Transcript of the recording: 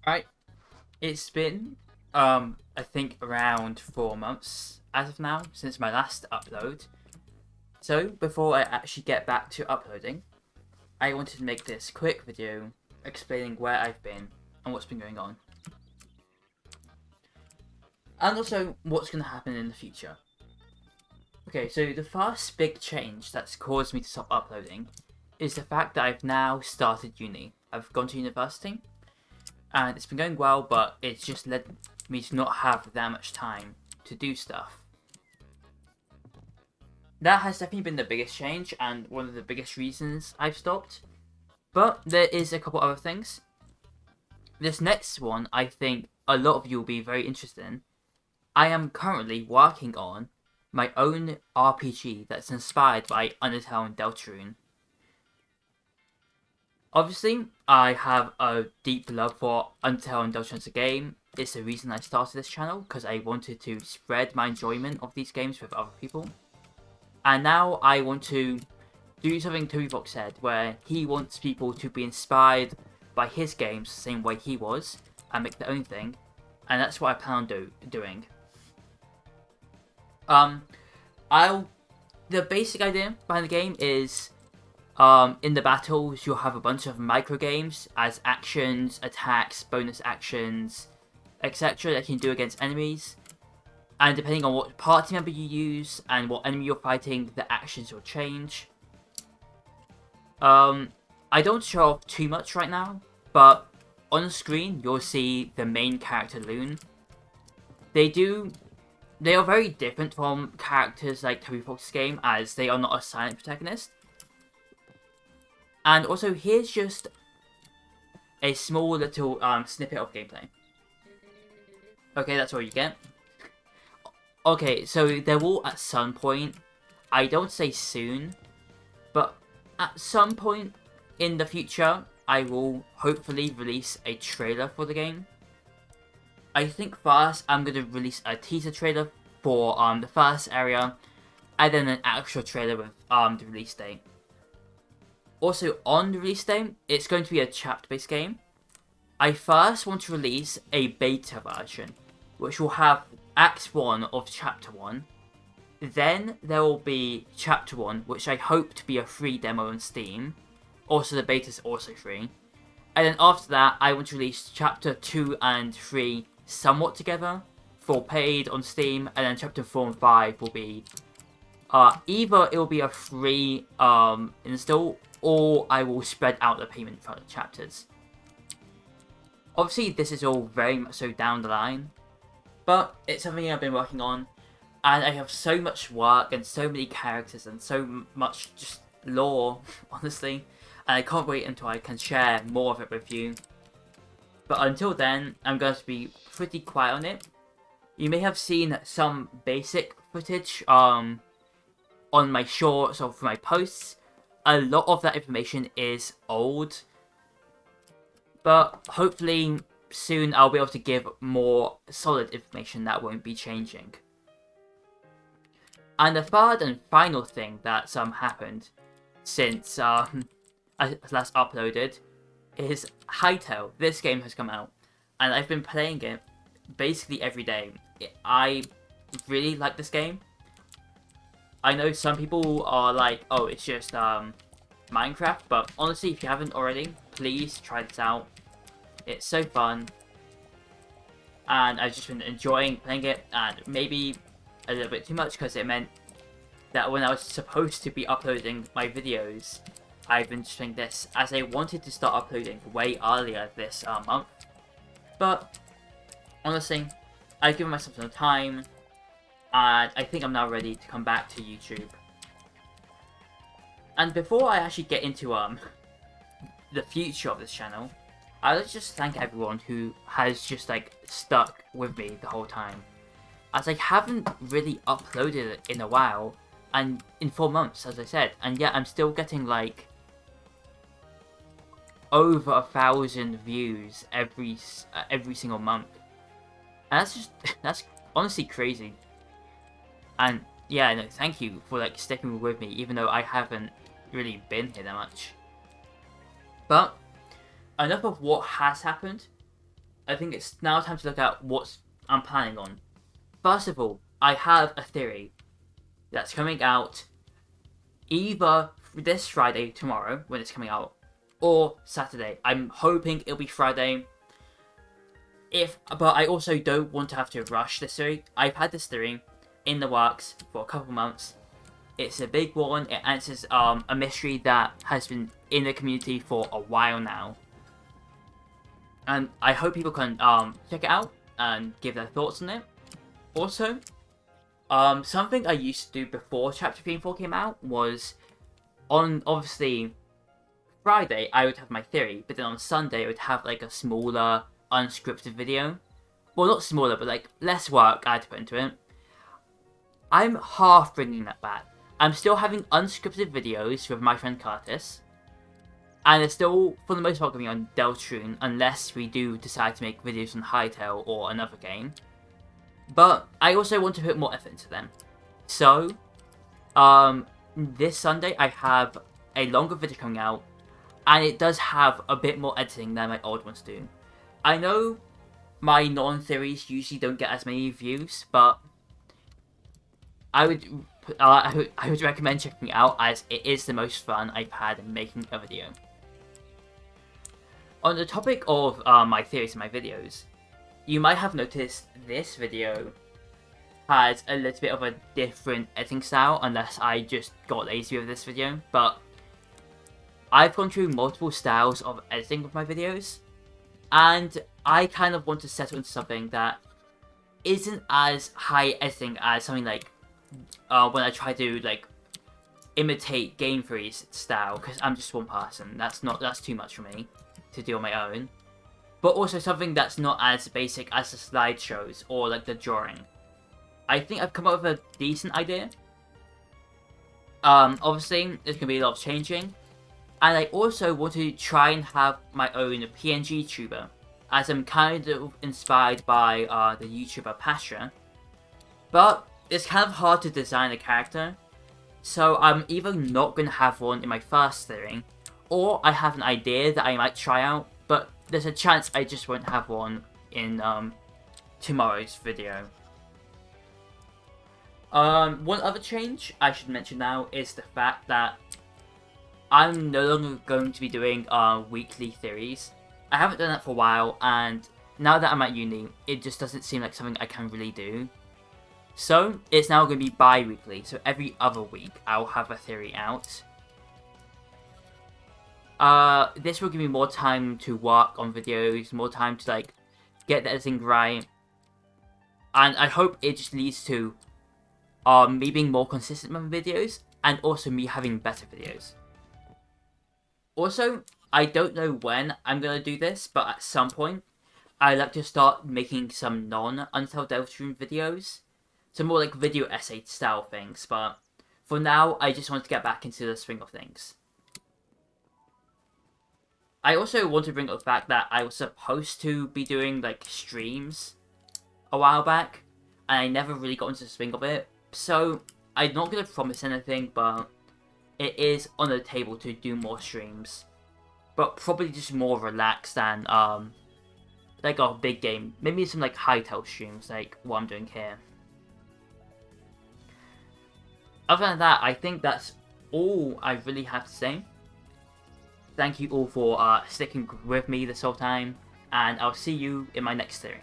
Right, it's been I think around 4 months as of now since my last upload. So before I actually get back to uploading, I wanted to make this quick video explaining where I've been and what's been going on. And also what's going to happen in the future. Okay, so the first big change that's caused me to stop uploading is the fact that I've now started uni. I've gone to university and it's been going well, but it's just led me to not have that much time to do stuff. That has definitely been the biggest change and one of the biggest reasons I've stopped. But there is a couple other things. This next one, I think a lot of you will be very interested in. I am currently working on my own RPG that's inspired by Undertale and Deltarune. Obviously, I have a deep love for Undertale and Deltarune as a game. It's the reason I started this channel, because I wanted to spread my enjoyment of these games with other people. And now I want to do something Tobyfox said, where he wants people to be inspired by his games the same way he was, and make their own thing. And that's what I plan on doing. The basic idea behind the game is, in the battles, you'll have a bunch of micro games as actions, attacks, bonus actions, etc. that you can do against enemies. And depending on what party member you use and what enemy you're fighting, the actions will change. I don't show off too much right now, but on the screen you'll see the main character Loon. They are very different from characters like Tobyfox's game, as they are not a silent protagonist. And also, here's just a small little snippet of gameplay. Okay, that's all you get. Okay, so there will at some point, I don't say soon, but at some point in the future, I will hopefully release a trailer for the game. I think first I'm going to release a teaser trailer for the first area, and then an actual trailer with the release date. Also, on the release date, it's going to be a chapter-based game. I first want to release a beta version, which will have Act 1 of Chapter 1. Then there will be Chapter 1, which I hope to be a free demo on Steam. Also, the beta is also free. And then after that, I want to release Chapter 2 and 3 somewhat together for paid on Steam. And then Chapter 4 and 5 will be either it will be a free install, or I will spread out the payment for the chapters. Obviously, this is all very much so down the line, but it's something I've been working on, and I have so much work and so many characters and so much just lore, honestly, and I can't wait until I can share more of it with you. But until then, I'm going to be pretty quiet on it. You may have seen some basic footage on my shorts or for my posts. A lot of that information is old, but hopefully soon I'll be able to give more solid information that won't be changing. And the third and final thing that's happened since I last uploaded is Hytale. This game has come out, and I've been playing it basically every day. I really like this game. I know some people are like, oh, it's just Minecraft, but honestly, if you haven't already, please try this out. It's so fun, and I've just been enjoying playing it, and maybe a little bit too much, because it meant that when I was supposed to be uploading my videos, I've been doing this, as I wanted to start uploading way earlier this month. But honestly, I've given myself some time, and I think I'm now ready to come back to YouTube. And before I actually get into the future of this channel, I'd like to just thank everyone who has just like stuck with me the whole time, as I haven't really uploaded it in a while, and in 4 months, as I said, and yet I'm still getting like over 1,000 views every single month, and that's honestly crazy. And yeah, no, thank you for like sticking with me, even though I haven't really been here that much. But enough of what has happened. I think it's now time to look at what I'm planning on. First of all, I have a theory that's coming out either this Friday, tomorrow, when it's coming out, or Saturday. I'm hoping it'll be Friday. But I also don't want to have to rush this theory. I've had this theory in the works for a couple months. It's a big one. It answers a mystery that has been in the community for a while now. And I hope people can check it out and give their thoughts on it. Also, something I used to do before Chapter 3 and 4 came out was, on, obviously, Friday, I would have my theory, but then on Sunday, I would have, like, a smaller, unscripted video. Well, not smaller, but, like, less work I had to put into it. I'm half bringing that back. I'm still having unscripted videos with my friend Curtis, and it's still, for the most part, going to be on Deltarune, unless we do decide to make videos on Hytale or another game. But I also want to put more effort into them. So, this Sunday I have a longer video coming out, and it does have a bit more editing than my old ones do. I know my non-theories usually don't get as many views, but I would recommend checking it out, as it is the most fun I've had in making a video. On the topic of my theories and my videos, you might have noticed this video has a little bit of a different editing style, unless I just got lazy with this video, but I've gone through multiple styles of editing with my videos, and I kind of want to settle into something that isn't as high editing as something like when I try to like imitate Game Freak's style, because I'm just one person. That's too much for me to do on my own. But also something that's not as basic as the slideshows or like the drawing. I think I've come up with a decent idea. Obviously, there's gonna be a lot of changing, and I also want to try and have my own PNG tuber, as I'm kind of inspired by the YouTuber Pasha. But it's kind of hard to design a character, so I'm either not going to have one in my first theory, or I have an idea that I might try out, but there's a chance I just won't have one in tomorrow's video. One other change I should mention now is the fact that I'm no longer going to be doing weekly theories. I haven't done that for a while, and now that I'm at uni, it just doesn't seem like something I can really do. So, it's now going to be bi-weekly, so every other week I'll have a theory out. This will give me more time to work on videos, more time to like get the editing right, and I hope it just leads to me being more consistent with my videos, and also me having better videos. Also, I don't know when I'm going to do this, but at some point, I'd like to start making some non-Untitled Deltarune videos. Some more like video essay style things, but for now, I just want to get back into the swing of things. I also want to bring up the fact that I was supposed to be doing like streams a while back, and I never really got into the swing of it. So I'm not going to promise anything, but it is on the table to do more streams. But probably just more relaxed than like a big game. Maybe some like Hytale streams like what I'm doing here. Other than that, I think that's all I really have to say. Thank you all for sticking with me this whole time, and I'll see you in my next theory.